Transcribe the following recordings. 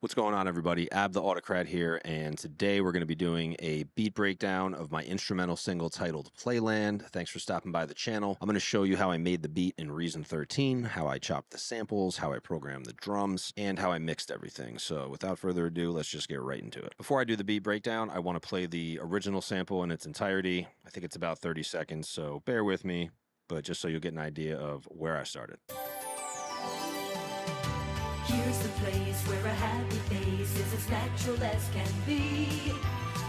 What's going on, everybody? Ab the Audicrat here, and today we're going to be doing a beat breakdown of my instrumental single titled Playland. Thanks for stopping by the channel. I'm going to show you how I made the beat in Reason 13, how I chopped the samples, how I programmed the drums, and how I mixed everything. So without further ado, let's just get right into it. Before I do the beat breakdown, I want to play the original sample in its entirety. I think it's about 30 seconds, so bear with me, but just so you'll get an idea of where I started. Here's the place where a happy face is as natural as can be.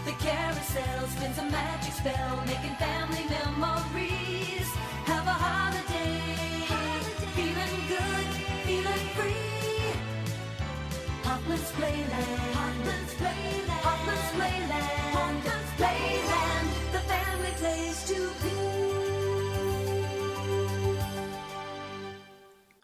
The carousel spins a magic spell, making family memories. Have a holiday, feeling good, feeling free. Hoplin's Playland, Hoplin's Playland, Hoplin's Playland, Hoplin's Playland. The family place to be.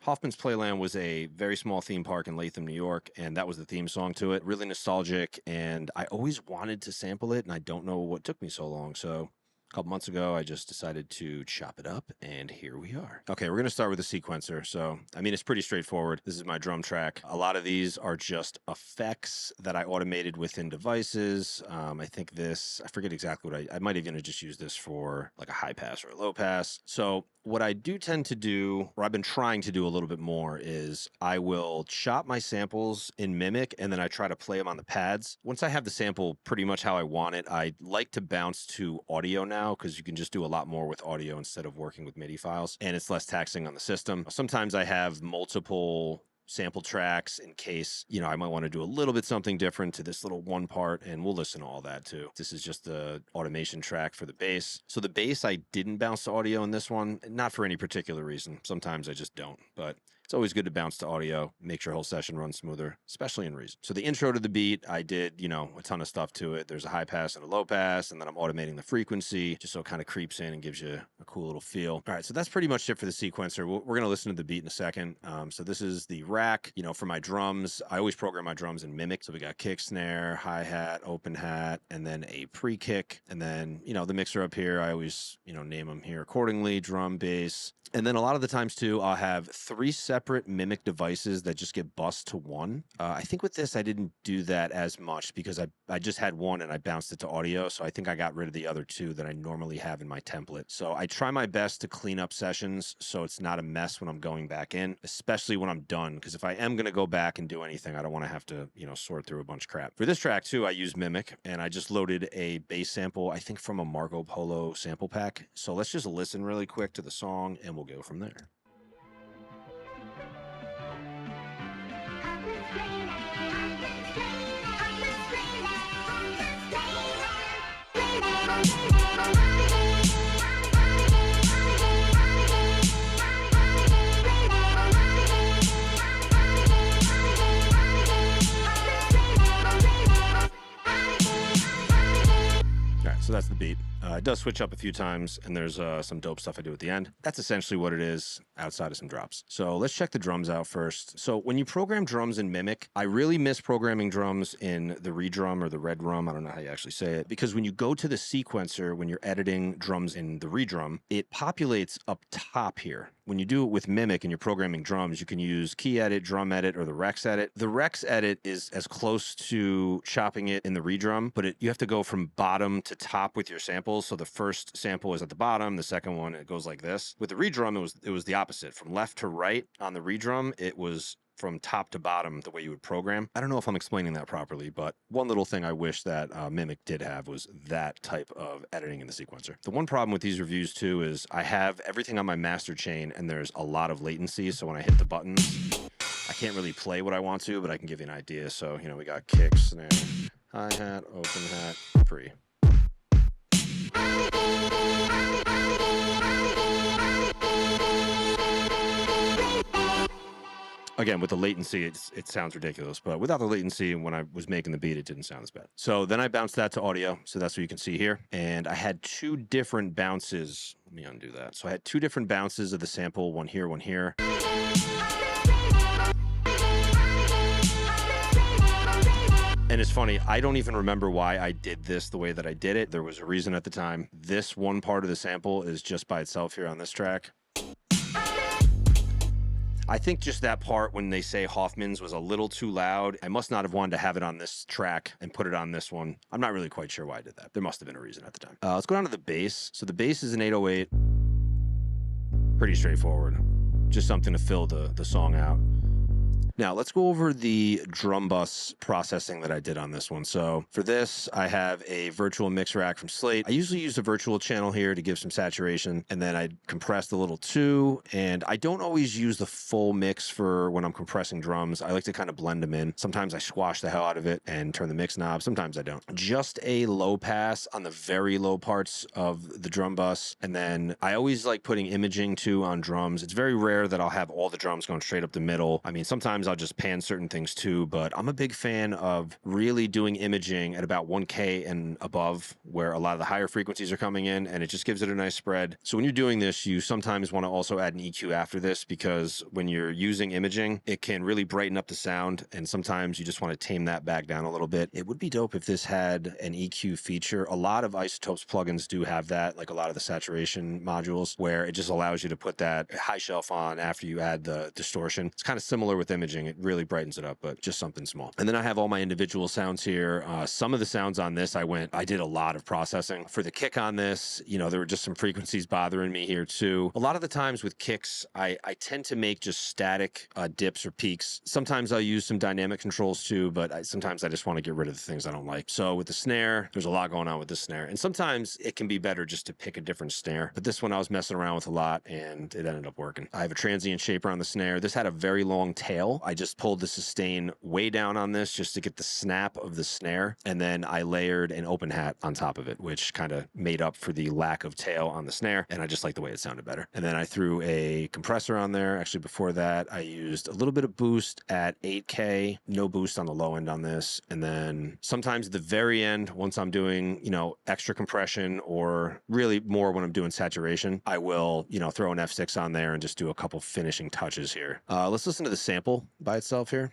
Hoffman's Playland was a very small theme park in Latham, New York, and that was the theme song to it. Really nostalgic, and I always wanted to sample it, and I don't know what took me so long. So a couple months ago, I just decided to chop it up, and here we are. Okay, we're going to start with a sequencer. So, I mean, it's pretty straightforward. This is my drum track. A lot of these are just effects that I automated within devices. I think this, I forget exactly what I might even just use this for like a high pass or a low pass. So what I do tend to do, or I've been trying to do a little bit more, is I will chop my samples in Mimic and then I try to play them on the pads. Once I have the sample pretty much how I want it, I like to bounce to audio now because you can just do a lot more with audio instead of working with MIDI files, and it's less taxing on the system. Sometimes I have multiple sample tracks in case, you know, I might want to do a little bit something different to this little one part, and we'll listen to all that too. This is just the automation track for the bass. So the bass, I didn't bounce to audio in this one, not for any particular reason. Sometimes I just don't, but it's always good to bounce to audio, make your whole session run smoother, especially in Reason. So the intro to the beat, I did, you know, a ton of stuff to it. There's a high pass and a low pass, and then I'm automating the frequency just so it kind of creeps in and gives you a cool little feel. All right, so that's pretty much it for the sequencer. We're going to listen to the beat in a second. So this is the rack, you know, for my drums. I always program my drums in Mimic. So we got kick, snare, hi-hat, open hat, and then a pre-kick. And then, you know, the mixer up here, I always, you know, name them here accordingly, drum, bass. And then a lot of the times, too, I'll have 3 separate Mimic devices that just get bussed to one. I think with this, I didn't do that as much because I just had one and I bounced it to audio. So I think I got rid of the other 2 that I normally have in my template. So I try my best to clean up sessions so it's not a mess when I'm going back in, especially when I'm done. Because if I am going to go back and do anything, I don't want to have to, you know, sort through a bunch of crap. For this track, too, I used Mimic, and I just loaded a bass sample, I think from a Marco Polo sample pack. So let's just listen really quick to the song, and we'll go from there. So that's the beat. It does switch up a few times, and there's some dope stuff I do at the end. That's essentially what it is, outside of some drops. So let's check the drums out first. So when you program drums in Mimic, I really miss programming drums in the redrum or the red drum. I don't know how you actually say it. Because when you go to the sequencer, when you're editing drums in the redrum, it populates up top here. When you do it with Mimic and you're programming drums, you can use key edit, drum edit, or the Rex edit. The Rex edit is as close to chopping it in the redrum, but you have to go from bottom to top with your samples. So the first sample is at the bottom, the second one, it goes like this. With the redrum, it was the opposite. From left to right on the redrum, it was from top to bottom the way you would program. I don't know if I'm explaining that properly, but one little thing I wish that Mimic did have was that type of editing in the sequencer. The one problem with these reviews too is I have everything on my master chain and there's a lot of latency, so when I hit the buttons, I can't really play what I want to, but I can give you an idea. So, you know, we got kick, snare, hi-hat, open hat, pre. Again, with the latency, it sounds ridiculous, but without the latency, when I was making the beat, it didn't sound as bad. So then I bounced that to audio, so that's what you can see here. And I had 2 different bounces. Let me undo that. So I had 2 different bounces of the sample, one here, one here. And it's funny, I don't even remember why I did this the way that I did it. There was a reason at the time. This one part of the sample is just by itself here on this track. I think just that part when they say Hoffman's was a little too loud. I must not have wanted to have it on this track and put it on this one. I'm not really quite sure why I did that. There must have been a reason at the time. Let's go down to the bass. So the bass is an 808. Pretty straightforward. Just something to fill the song out. Now, let's go over the drum bus processing that I did on this one. So for this, I have a virtual mix rack from Slate. I usually use a virtual channel here to give some saturation, and then I compressed a little too. And I don't always use the full mix for when I'm compressing drums. I like to kind of blend them in. Sometimes I squash the hell out of it and turn the mix knob. Sometimes I don't. Just a low pass on the very low parts of the drum bus. And then I always like putting imaging too on drums. It's very rare that I'll have all the drums going straight up the middle. I mean, sometimes I'll just pan certain things too, but I'm a big fan of really doing imaging at about 1K and above, where a lot of the higher frequencies are coming in, and it just gives it a nice spread. So when you're doing this, you sometimes want to also add an EQ after this, because when you're using imaging, it can really brighten up the sound, and sometimes you just want to tame that back down a little bit. It would be dope if this had an EQ feature. A lot of Isotopes plugins do have that, like a lot of the saturation modules, where it just allows you to put that high shelf on after you add the distortion. It's kind of similar with imaging. It really brightens it up, but just something small. And then I have all my individual sounds here. Some of the sounds on this, I did a lot of processing. For the kick on this, there were just some frequencies bothering me here too. A lot of the times with kicks, I tend to make just static dips or peaks. Sometimes I'll use some dynamic controls too, but sometimes I just want to get rid of the things I don't like. So with the snare, there's a lot going on with the snare. And sometimes it can be better just to pick a different snare. But this one I was messing around with a lot, and it ended up working. I have a transient shaper on the snare. This had a very long tail. I just pulled the sustain way down on this just to get the snap of the snare, and then I layered an open hat on top of it, which kind of made up for the lack of tail on the snare, and I just like the way it sounded better. And then I threw a compressor on there. Actually, before that, I used a little bit of boost at 8K, no boost on the low end on this, and then sometimes at the very end, once I'm doing, extra compression, or really more when I'm doing saturation, I will, throw an F6 on there and just do a couple finishing touches here. Let's listen to the sample by itself here.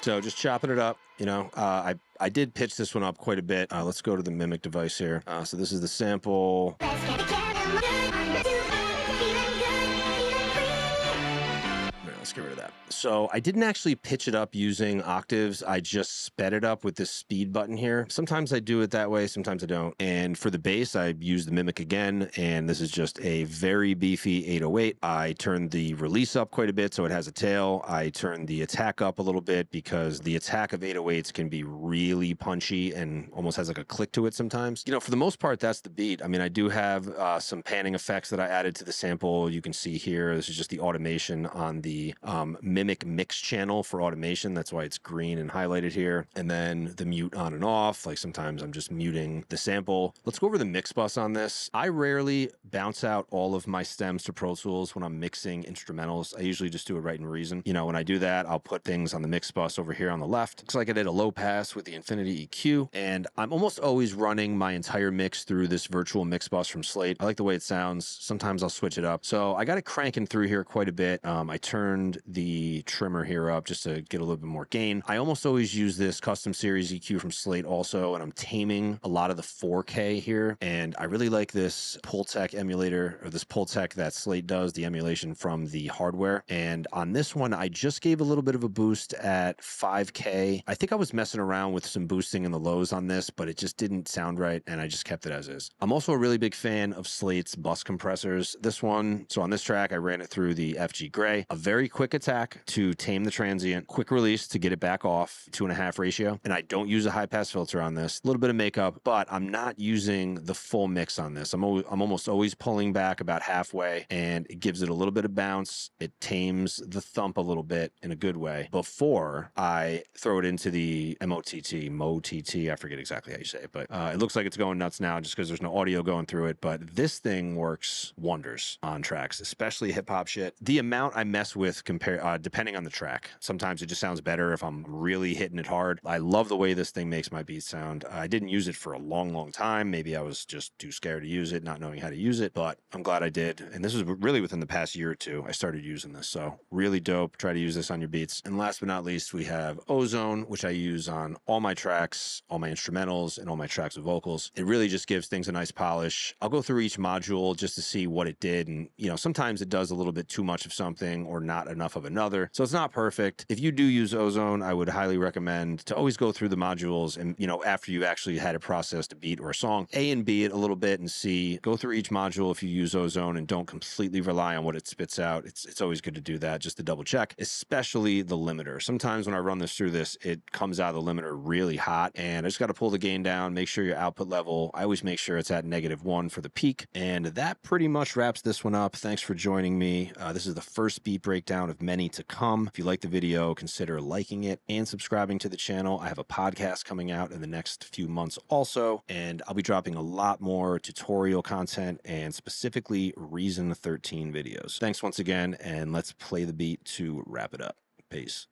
So just chopping it up, I did pitch this one up quite a bit. Let's go to the Mimic device here. So this is the sample. Let's get rid of that. So I didn't actually pitch it up using octaves. I just sped it up with this speed button here. Sometimes I do it that way, sometimes I don't. And for the bass, I use the Mimic again, and this is just a very beefy 808. I turned the release up quite a bit so it has a tail. I turned the attack up a little bit because the attack of 808s can be really punchy and almost has like a click to it sometimes. For the most part, that's the beat. I mean, I do have some panning effects that I added to the sample. You can see here, this is just the automation on the Mimic mix channel for automation. That's why it's green and highlighted here. And then the mute on and off. Like sometimes I'm just muting the sample. Let's go over the mix bus on this. I rarely bounce out all of my stems to Pro Tools when I'm mixing instrumentals. I usually just do it right in Reason. When I do that, I'll put things on the mix bus over here on the left. Looks like I did a low pass with the Infinity EQ. And I'm almost always running my entire mix through this virtual mix bus from Slate. I like the way it sounds. Sometimes I'll switch it up. So I got it cranking through here quite a bit. I turned the trimmer here up just to get a little bit more gain. I almost always use this custom series EQ from Slate also, and I'm taming a lot of the 4K here. And I really like this Pultec emulator, or this Pultec that Slate does, the emulation from the hardware. And on this one, I just gave a little bit of a boost at 5K. I think I was messing around with some boosting in the lows on this, but it just didn't sound right, and I just kept it as is. I'm also a really big fan of Slate's bus compressors. This one, so on this track, I ran it through the FG Gray, a very quick attack to tame the transient, quick release to get it back off, 2.5 ratio. And I don't use a high pass filter on this. A little bit of makeup, but I'm not using the full mix on this. I'm almost always pulling back about halfway, and it gives it a little bit of bounce. It tames the thump a little bit in a good way before I throw it into the MOTT, I forget exactly how you say it, but it looks like it's going nuts now just because there's no audio going through it. But this thing works wonders on tracks, especially hip hop shit. The amount I mess with depending on the track. Sometimes it just sounds better if I'm really hitting it hard. I love the way this thing makes my beats sound. I didn't use it for a long time. Maybe I was just too scared to use it, not knowing how to use it, but I'm glad I did. And this was really within the past year or two I started using this. So really dope. Try to use this on your beats. And last but not least, we have Ozone, which I use on all my tracks, all my instrumentals, and all my tracks with vocals. It really just gives things a nice polish. I'll go through each module just to see what it did. And, you know, sometimes it does a little bit too much of something or not enough of another. So it's not perfect. If you do use Ozone, I would highly recommend to always go through the modules and, you know, after you actually had it processed a beat or a song, A and B it a little bit and C, go through each module if you use Ozone and don't completely rely on what it spits out. It's always good to do that just to double check, especially the limiter. Sometimes when I run this through this, it comes out of the limiter really hot and I just got to pull the gain down, make sure your output level, I always make sure it's at -1 for the peak. And that pretty much wraps this one up. Thanks for joining me. This is the first beat breakdown of many to come. If you like the video, consider liking it and subscribing to the channel. I have a podcast coming out in the next few months also, and I'll be dropping a lot more tutorial content and specifically Reason 13 videos. Thanks once again, and let's play the beat to wrap it up. Peace.